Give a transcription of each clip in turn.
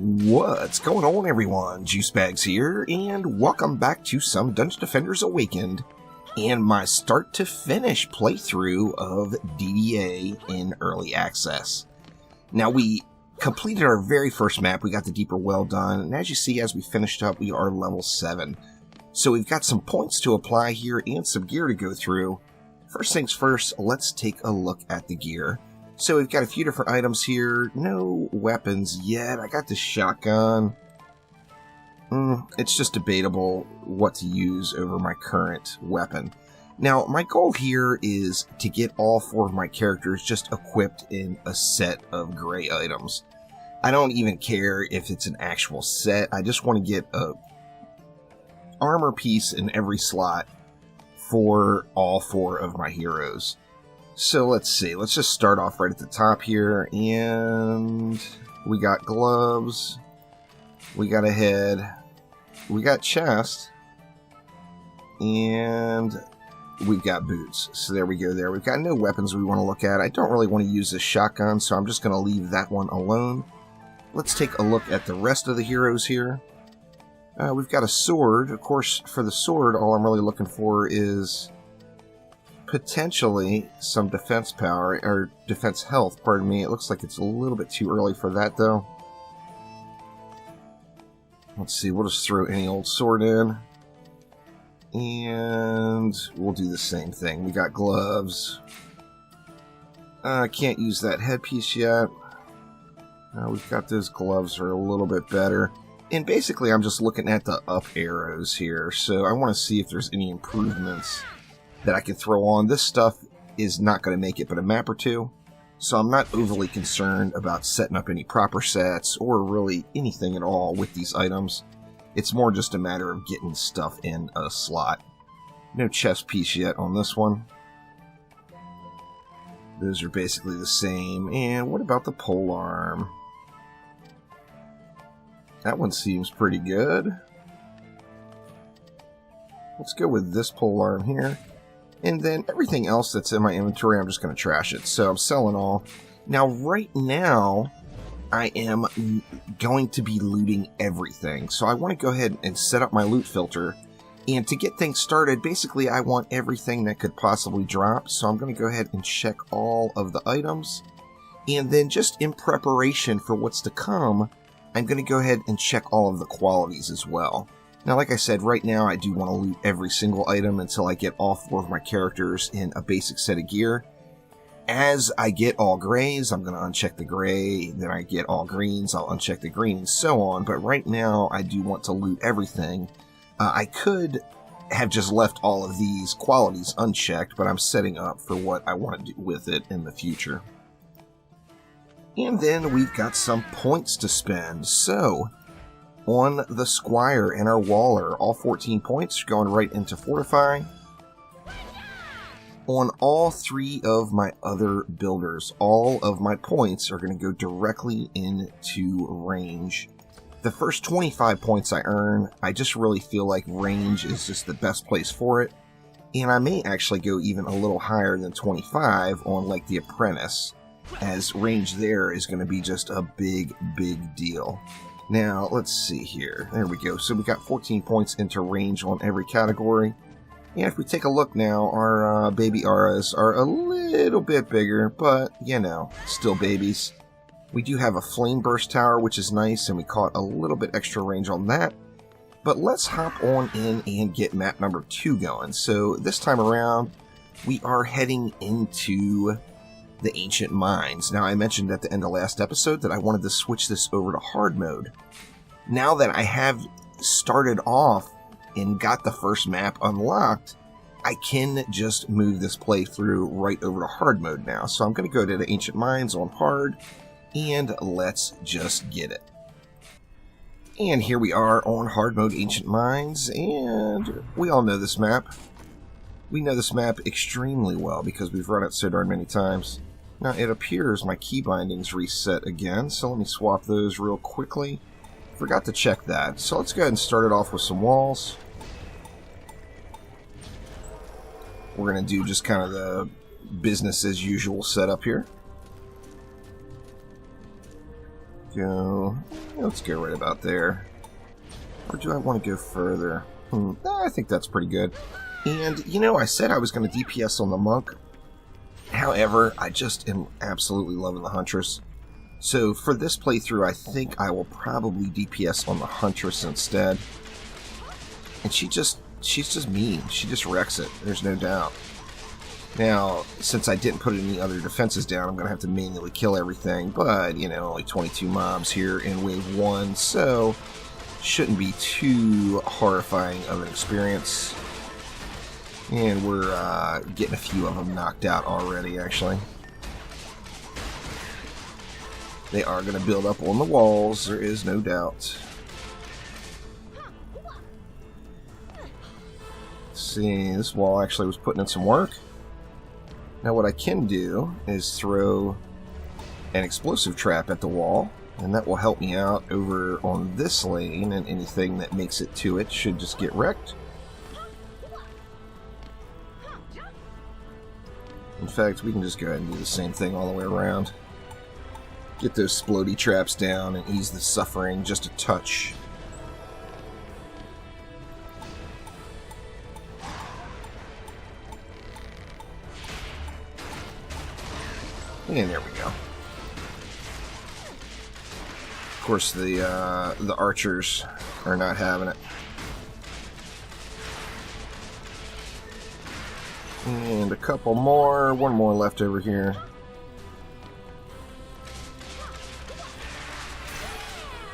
What's going on, everyone? Juicebags here, and welcome back to some Dungeon Defenders Awakened and my start to finish playthrough of DDA in early access. Now, we completed our very first map. We got the deeper well done, and as you see, as we finished up, we are level 7. So we've got some points to apply here and some gear to go through. First things first, let's take a look at the gear. So we've got a few different items here. No weapons yet. I got this shotgun. It's just debatable what to use over my current weapon. Now, my goal here is to get all 4 of my characters just equipped in a set of gray items. I don't even care if it's an actual set. I just want to get a armor piece in every slot for all 4 of my heroes. So let's see, let's just start off right at the top here, and we got gloves, we got a head, we got chest, and we've got boots. So there we go there. We've got no weapons we want to look at. I don't really want to use this shotgun, so I'm just going to leave that one alone. Let's take a look at the rest of the heroes here. We've got a sword. Of course, for the sword, all I'm really looking for is potentially some defense power, or defense health, pardon me. It looks like it's a little bit too early for that, though. Let's see, we'll just throw any old sword in. And we'll do the same thing. We got gloves. I can't use that headpiece yet. We've got those gloves are a little bit better. And basically, I'm just looking at the up arrows here. So I want to see if there's any improvements that I can throw on. This stuff is not going to make it but a map or 2, so I'm not overly concerned about setting up any proper sets or really anything at all with these items. It's more just a matter of getting stuff in a slot. No chest piece yet on this one. Those are basically the same. And what about the polearm? That one seems pretty good. Let's go with this polearm here. And then everything else that's in my inventory, I'm just going to trash it. So I'm selling all. Now, right now, I am going to be looting everything. So I want to go ahead and set up my loot filter. And to get things started, basically, I want everything that could possibly drop. So I'm going to go ahead and check all of the items. And then just in preparation for what's to come, I'm going to go ahead and check all of the qualities as well. Now, like I said, right now I do want to loot every single item until I get all 4 of my characters in a basic set of gear. As I get all grays, I'm going to uncheck the gray. Then I get all greens, I'll uncheck the green, and so on. But right now, I do want to loot everything. I could have just left all of these qualities unchecked, but I'm setting up for what I want to do with it in the future. And then we've got some points to spend. So on the Squire and our Waller, all 14 points going right into Fortifying. On all 3 of my other builders, all of my points are going to go directly into range. The first 25 points I earn, I just really feel like range is just the best place for it. And I may actually go even a little higher than 25 on like the Apprentice, as range there is going to be just a big, big deal. Now, let's see here. There we go. So we got 14 points into range on every category. And if we take a look now, our baby auras are a little bit bigger, but, you know, still babies. We do have a flame burst tower, which is nice, and we caught a little bit extra range on that. But let's hop on in and get map number 2 going. So this time around, we are heading into the Ancient Mines. Now, I mentioned at the end of last episode that I wanted to switch this over to hard mode. Now that I have started off and got the first map unlocked, I can just move this playthrough right over to hard mode now. So I'm going to go to the Ancient Mines on hard, and let's just get it. And here we are on hard mode Ancient Mines, and we all know this map. We know this map extremely well because we've run it so darn many times. Now, it appears my key bindings reset again, so let me swap those real quickly. Forgot to check that. So let's go ahead and start it off with some walls. We're going to do just kind of the business as usual setup here. go... Let's go right about there. Or do I want to go further? I think that's pretty good. And, you know, I said I was going to DPS on the Monk. However, I just am absolutely loving the Huntress. So for this playthrough, I think I will probably DPS on the Huntress instead. And she's just mean. She just wrecks it. There's no doubt. Now, since I didn't put any other defenses down, I'm going to have to manually kill everything. But, you know, only 22 mobs here in Wave 1, so shouldn't be too horrifying of an experience. And we're getting a few of them knocked out already, actually. They are going to build up on the walls, there is no doubt. Let's see, this wall actually was putting in some work. Now what I can do is throw an explosive trap at the wall, and that will help me out over on this lane, and anything that makes it to it should just get wrecked. In fact, we can just go ahead and do the same thing all the way around. Get those splody traps down and ease the suffering just a touch. And there we go. Of course, the archers are not having it. And a couple more. One more left over here.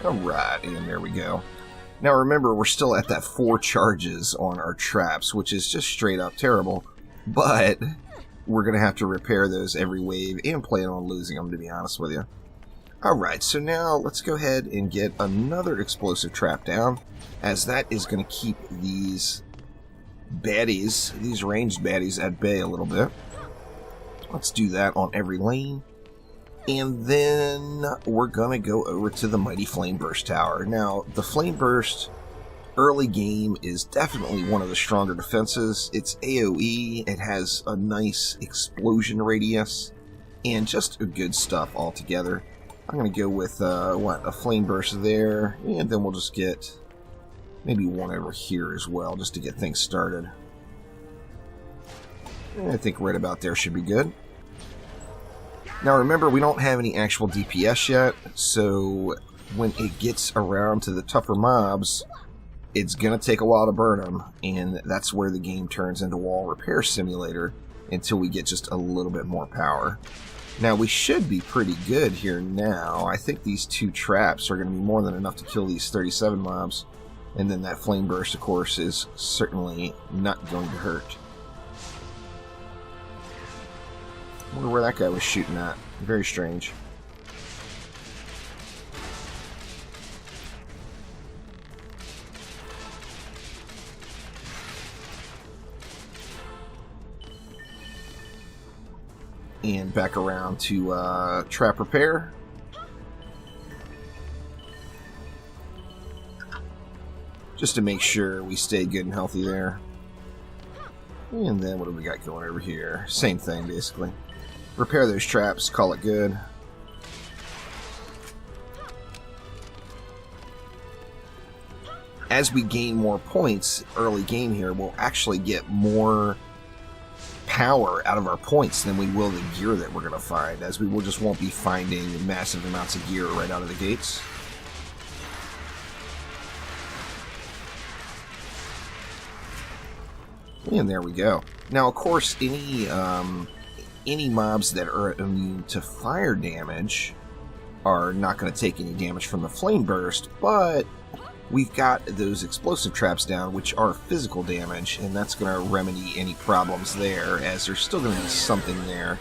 Alright, and there we go. Now remember, we're still at that 4 charges on our traps, which is just straight up terrible. But we're going to have to repair those every wave and plan on losing them, to be honest with you. Alright, so now let's go ahead and get another explosive trap down, as that is going to keep these baddies, these ranged baddies, at bay a little bit. Let's do that on every lane. And then we're going to go over to the Mighty Flame Burst Tower. Now, the Flame Burst early game is definitely one of the stronger defenses. It's AoE, it has a nice explosion radius, and just good stuff altogether. I'm going to go with, a Flame Burst there, and then we'll just get maybe one over here as well, just to get things started. And I think right about there should be good. Now remember, we don't have any actual DPS yet, so when it gets around to the tougher mobs, it's going to take a while to burn them, and that's where the game turns into Wall Repair Simulator until we get just a little bit more power. Now we should be pretty good here now. I think these 2 traps are going to be more than enough to kill these 37 mobs, and then that Flame Burst, of course, is certainly not going to hurt. I wonder where that guy was shooting at. Very strange. And back around to trap repair. Just to make sure we stay good and healthy there. And then what do we got going over here? Same thing, basically. Repair those traps, call it good. As we gain more points early game here, we'll actually get more power out of our points than we will the gear that we're going to find, as we just won't be finding massive amounts of gear right out of the gates. And there we go. Now, of course, any mobs that are immune to fire damage are not going to take any damage from the Flame Burst, but we've got those explosive traps down, which are physical damage, and that's going to remedy any problems there, as there's still going to be something there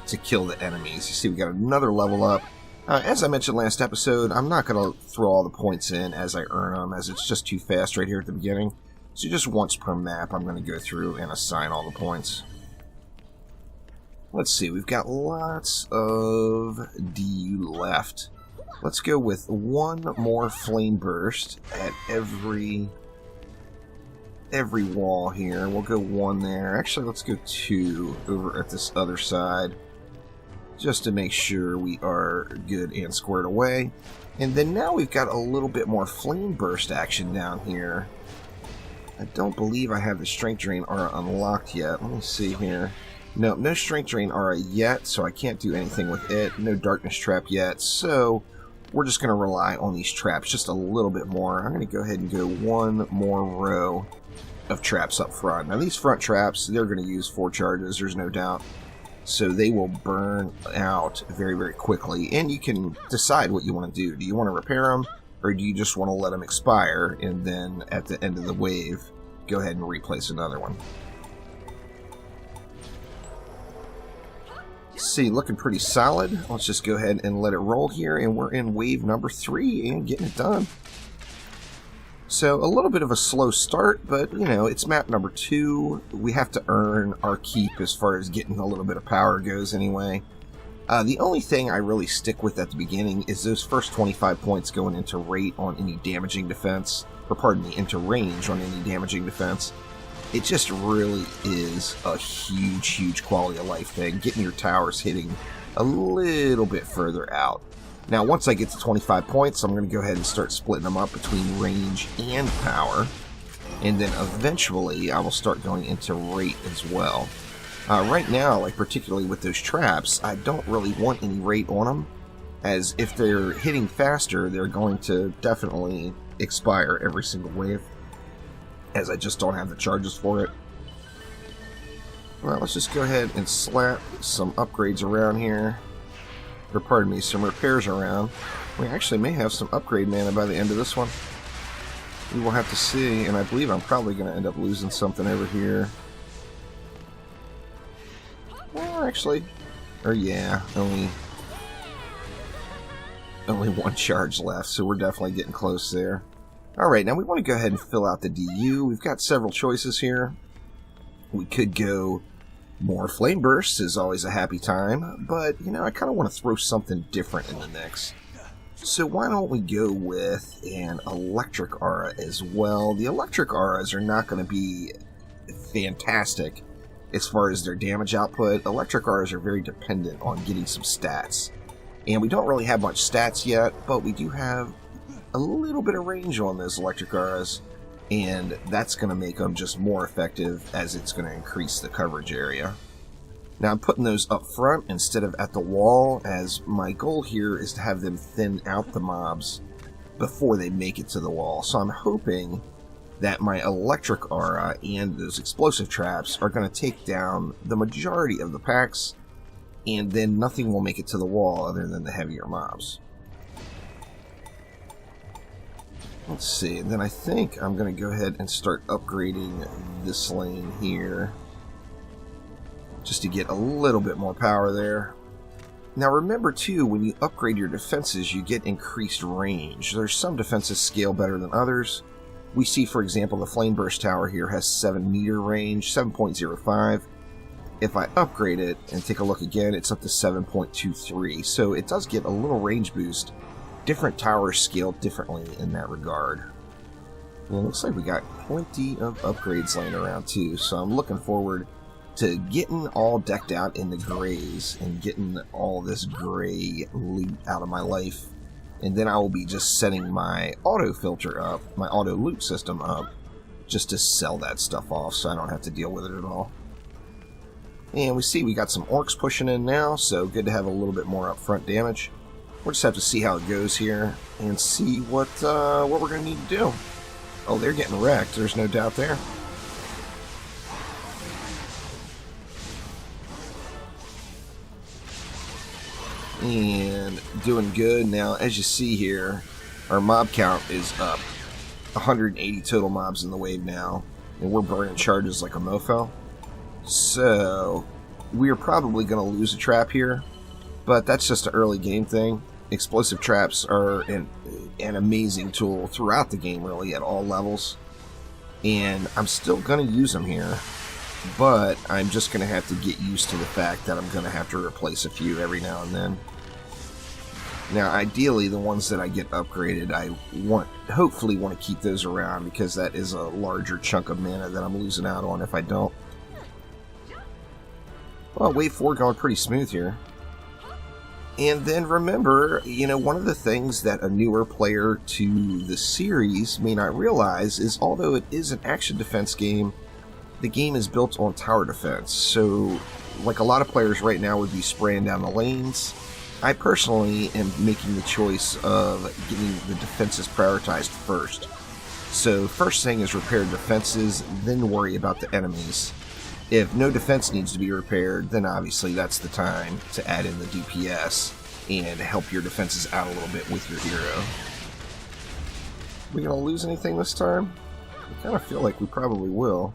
to kill the enemies. You see, we got another level up. As I mentioned last episode, I'm not going to throw all the points in as I earn them, as it's just too fast right here at the beginning. So just once per map, I'm going to go through and assign all the points. Let's see, we've got lots of DU left. Let's go with one more Flame Burst at every wall here. We'll go 1 there. Actually, let's go 2 over at this other side. just to make sure we are good and squared away. And then now we've got a little bit more flame burst action down here. I don't believe I have the strength drain aura unlocked yet. Let me see here. No, no strength drain aura yet, so I can't do anything with it. No darkness trap yet, so we're just going to rely on these traps just a little bit more. I'm going to go ahead and go one more row of traps up front. Now these front traps, they're going to use 4 charges, there's no doubt. So they will burn out very, very quickly. And you can decide what you want to do. Do you want to repair them, or do you just want to let them expire and then at the end of the wave, go ahead and replace another one? See, looking pretty solid. Let's just go ahead and let it roll here, and we're in wave number 3 and getting it done. So a little bit of a slow start, but you know, it's map number 2. We have to earn our keep as far as getting a little bit of power goes anyway. The only thing I really stick with at the beginning is those first 25 points going into rate on any damaging defense, or pardon me, into range on any damaging defense. It just really is a huge, huge quality of life thing, getting your towers hitting a little bit further out. Now, once I get to 25 points, I'm going to go ahead and start splitting them up between range and power. And then eventually, I will start going into rate as well. Right now, like particularly with those traps, I don't really want any rate on them, as if they're hitting faster, they're going to definitely expire every single wave, as I just don't have the charges for it. Well, let's just go ahead and slap some upgrades around here. Or pardon me, some repairs around. We actually may have some upgrade mana by the end of this one. We will have to see, and I believe I'm probably going to end up losing something over here. Well, actually, or yeah, only 1 charge left, so we're definitely getting close there. Alright, now we want to go ahead and fill out the DU. We've got several choices here. We could go more flame bursts, is always a happy time, but, you know, I kind of want to throw something different in the mix. So why don't we go with an electric aura as well? The electric auras are not going to be fantastic as far as their damage output. Electric auras are very dependent on getting some stats. And we don't really have much stats yet, but we do have a little bit of range on those electric auras, and that's going to make them just more effective as it's going to increase the coverage area. Now I'm putting those up front instead of at the wall, as my goal here is to have them thin out the mobs before they make it to the wall. So I'm hoping that my electric aura and those explosive traps are going to take down the majority of the packs, and then nothing will make it to the wall other than the heavier mobs. Let's see, and then I think I'm going to go ahead and start upgrading this lane here, just to get a little bit more power there. Now remember too, when you upgrade your defenses, you get increased range. There's some defenses scale better than others. We see, for example, the Flame Burst Tower here has 7 meter range, 7.05. If I upgrade it and take a look again, it's up to 7.23, so it does get a little range boost. Different towers scale differently in that regard. And it looks like we got plenty of upgrades laying around too, so I'm looking forward to getting all decked out in the grays and getting all this gray loot out of my life. And then I will be just setting my auto filter up, my auto loot system up, just to sell that stuff off so I don't have to deal with it at all. And we see we got some orcs pushing in now, so good to have a little bit more upfront damage. We'll just have to see how it goes here and see what we're going to need to do. Oh, they're getting wrecked. There's no doubt there. And doing good. Now, as you see here, our mob count is up. 180 total mobs in the wave now, and we're burning charges like a mofo. So, we are probably going to lose a trap here, but that's just an early game thing. Explosive traps are an amazing tool throughout the game, really, at all levels. And I'm still going to use them here, but I'm just going to have to get used to the fact that I'm going to have to replace a few every now and then. Now, ideally, the ones that I get upgraded, I hopefully want to keep those around, because that is a larger chunk of mana that I'm losing out on if I don't. Well, wave 4 going pretty smooth here. And then remember, one of the things that a newer player to the series may not realize is although it is an action defense game, the game is built on tower defense. So, like a lot of players right now would be spraying down the lanes, I personally am making the choice of getting the defenses prioritized first. So, first thing is repair defenses, then worry about the enemies. If no defense needs to be repaired, then obviously that's the time to add in the DPS and help your defenses out a little bit with your hero. We gonna lose anything this time? I kind of feel like we probably will.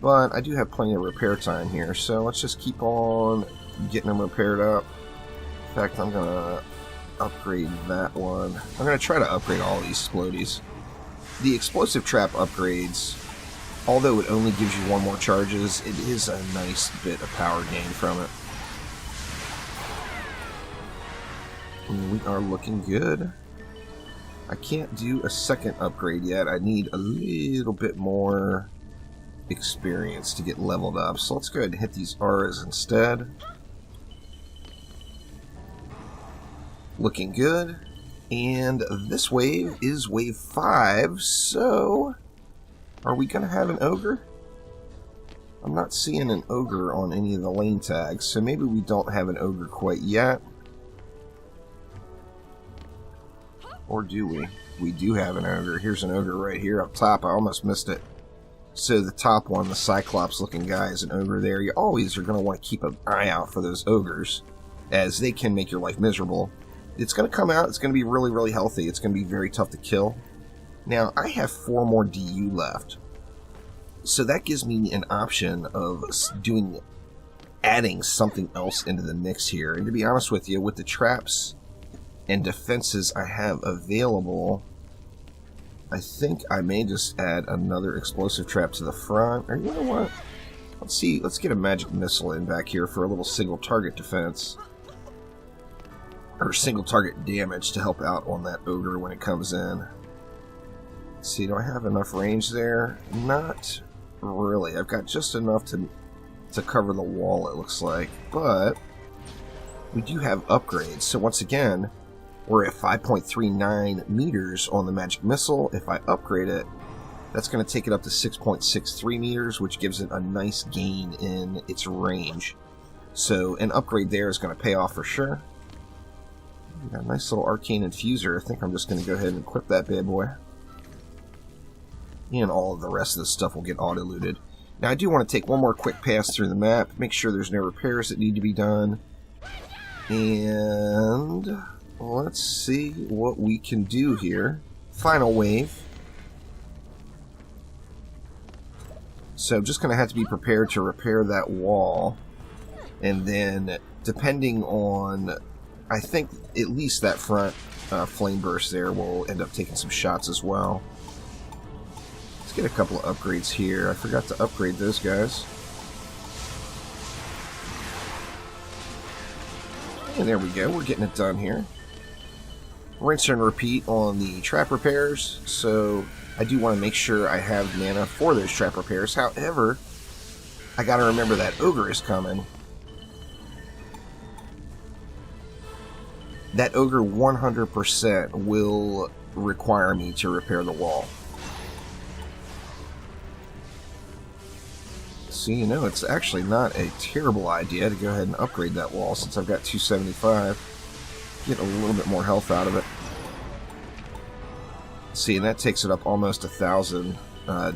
But I do have plenty of repair time here, so let's just keep on getting them repaired up. In fact, I'm gonna upgrade that one. I'm gonna try to upgrade all these explodies. The explosive trap upgrades, although it only gives you 1 more charges, it is a nice bit of power gain from it. And we are looking good. I can't do a second upgrade yet. I need a little bit more experience to get leveled up. So let's go ahead and hit these auras instead. Looking good. And this wave is wave 5, so are we going to have an ogre? I'm not seeing an ogre on any of the lane tags, so maybe we don't have an ogre quite yet. Or do we? We do have an ogre. Here's an ogre right here up top. I almost missed it. So the top one, the Cyclops looking guy, is an ogre there. You always are going to want to keep an eye out for those ogres, as they can make your life miserable. It's going to come out. It's going to be really, really healthy. It's going to be very tough to kill. Now, I have 4 more DU left. So that gives me an option of adding something else into the mix here. And to be honest with you, with the traps and defenses I have available, I think I may just add another explosive trap to the front. Or you know what? Let's see. Let's get a magic missile in back here for a little single target defense. Or single target damage to help out on that ogre when it comes in. Let's see, do I have enough range there? Not really. I've got just enough to cover the wall, it looks like. But we do have upgrades. So once again, we're at 5.39 meters on the magic missile. If I upgrade it, that's going to take it up to 6.63 meters, which gives it a nice gain in its range. So an upgrade there is going to pay off for sure. We got a nice little arcane infuser. I think I'm just going to go ahead and equip that bad boy. And all of the rest of this stuff will get auto-looted. Now I do want to take one more quick pass through the map, make sure there's no repairs that need to be done. And let's see what we can do here. Final wave. So I'm just going to have to be prepared to repair that wall. And then, depending on, I think at least that front flame burst there will end up taking some shots as well. Let's get a couple of upgrades here. I forgot to upgrade those guys. And there we go. We're getting it done here. Rinse and repeat on the trap repairs. So I do want to make sure I have mana for those trap repairs. However, I got to remember that ogre is coming. That ogre 100% will require me to repair the wall. So, you know, it's actually not a terrible idea to go ahead and upgrade that wall since I've got 275. Get a little bit more health out of it. See, and that takes it up almost 1,000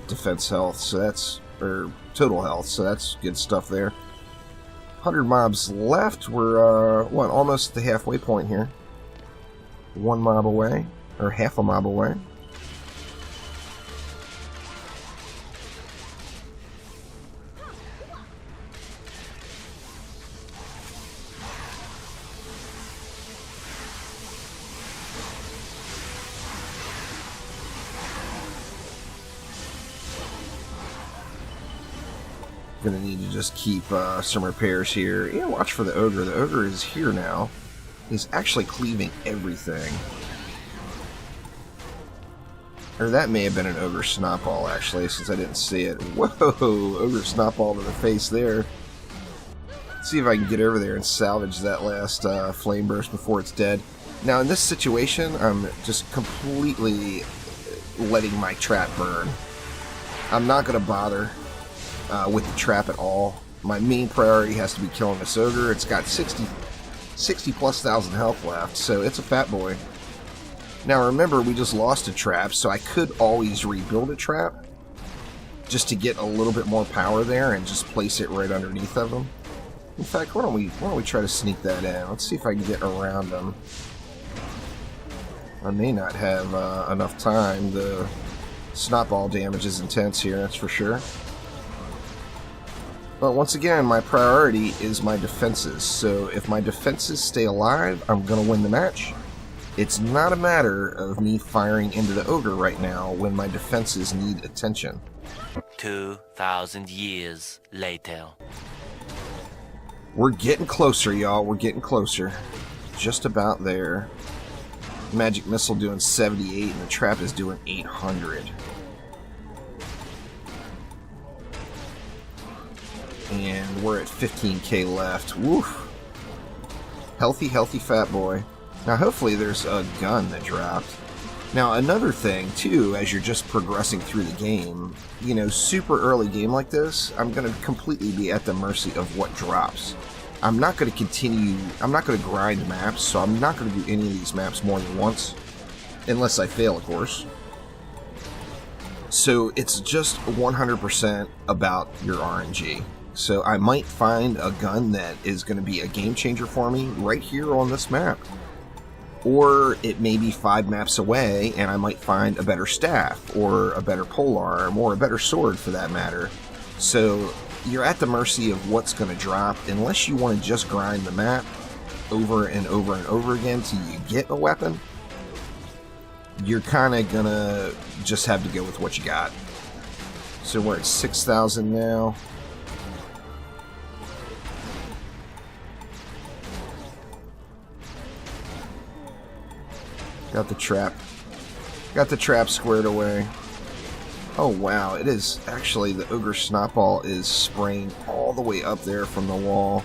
defense health, so that's, or total health, so that's good stuff there. 100 mobs left. We're, what, almost at the halfway point here. 1 mob away, or half a mob away. Gonna need to just keep some repairs here. Yeah, watch for the ogre. The ogre is here now. He's actually cleaving everything. Or that may have been an ogre snotball, actually, since I didn't see it. Whoa! Ogre snotball to the face there. See if I can get over there and salvage that last flame burst before it's dead. Now in this situation, I'm just completely letting my trap burn. I'm not going to bother with the trap at all. My main priority has to be killing this ogre. It's got 60 plus thousand health left, so it's a fat boy. Now remember, we just lost a trap, so I could always rebuild a trap just to get a little bit more power there and just place it right underneath of him. In fact, why don't we try to sneak that in? Let's see if I can get around them. I may not have enough time. The snotball damage is intense here, that's for sure. But once again, my priority is my defenses. So if my defenses stay alive, I'm going to win the match. It's not a matter of me firing into the ogre right now when my defenses need attention. 2,000 years later. We're getting closer, y'all. We're getting closer. Just about there. Magic Missile doing 78 and the trap is doing 800. And we're at 15k left. Woof. Healthy, healthy fat boy. Now hopefully there's a gun that dropped. Now another thing too, as you're just progressing through the game, you know, super early game like this, I'm going to completely be at the mercy of what drops. I'm not going to continue, I'm not going to grind maps, so I'm not going to do any of these maps more than once. Unless I fail, of course. So it's just 100% about your RNG. So I might find a gun that is going to be a game changer for me right here on this map. Or it may be 5 maps away and I might find a better staff or a better polearm or a better sword for that matter. So you're at the mercy of what's going to drop unless you want to just grind the map over and over and over again till you get a weapon. You're kind of going to just have to go with what you got. So we're at 6,000 now. Got the trap. Got the trap squared away. Oh wow, it is actually, the ogre snotball is spraying all the way up there from the wall.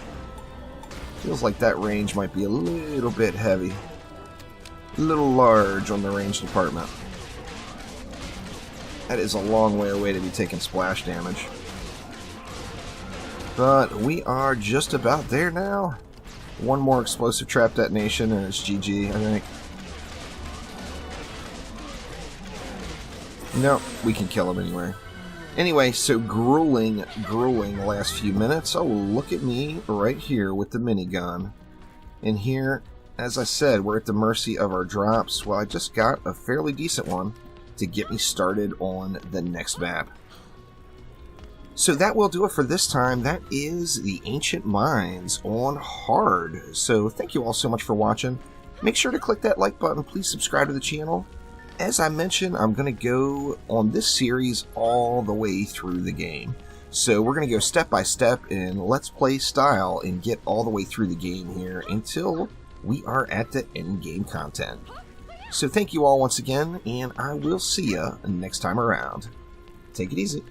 Feels like that range might be a little bit heavy. A little large on the range department. That is a long way away to be taking splash damage. But we are just about there now. One more explosive trap detonation and it's GG, I think. No, we can kill him anyway. Anyway, so grueling last few minutes. Oh, look at me right here with the minigun. And here, as I said, we're at the mercy of our drops. Well, I just got a fairly decent one to get me started on the next map. So that will do it for this time. That is the Ancient Mines on hard. So thank you all so much for watching. Make sure to click that like button. Please subscribe to the channel. As I mentioned, I'm going to go on this series all the way through the game. So we're going to go step by step in Let's Play style and get all the way through the game here until we are at the end game content. So thank you all once again, and I will see you next time around. Take it easy.